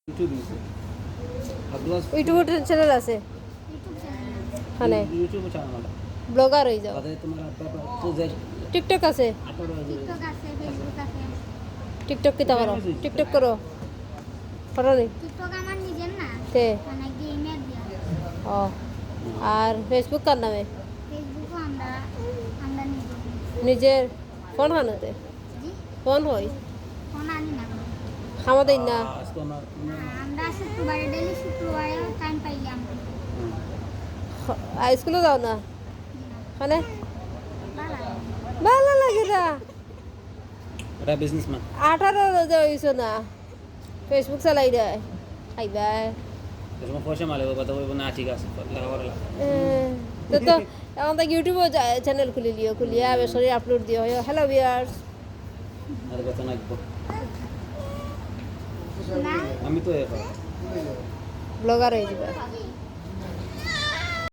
YouTube আছে Abdullah YouTube channel আছে মানে ইউটিউব চ্যানেল ব্লগার হয়ে যাও তাদের তোমার আব্বা তো যে টিকটক আছে আপনার টিকটক আছে, ফেসবুক আছে। টিকটক কিতা করো টিকটক করো করো নি টিকটক আমার নিজের না, তে মানে গেমের দিয়া। ও আর ফেসবুক কার নামে ফেসবুকও আমরা নিজের। নিজের ফোন হানোতে জি, ফোন হই ফোন আনি না। আমাদের না আজকে আমার আমরা শুক্রবারে ডেলি শুক্রবারে টাইম পাইলে আমরা স্কুলে যাও না মানে ভালো ভালো লাগে না এটা বিজনেসম্যান 18 হইছো না ফেসবুক চালাই দেয় খাইবা এরকম পয়সা মালে কথা বলবো না ঠিক আছে লেখাপড়া লাগে তো তো এখন তো ইউটিউবে চ্যানেল খুলে লিও খুলিয়ে বেসরি আপলোড দিও হ্যালো ভিউয়ার্স আর কথা নাকবো না। আমি তো এখন ব্লগার হয়ে যাবে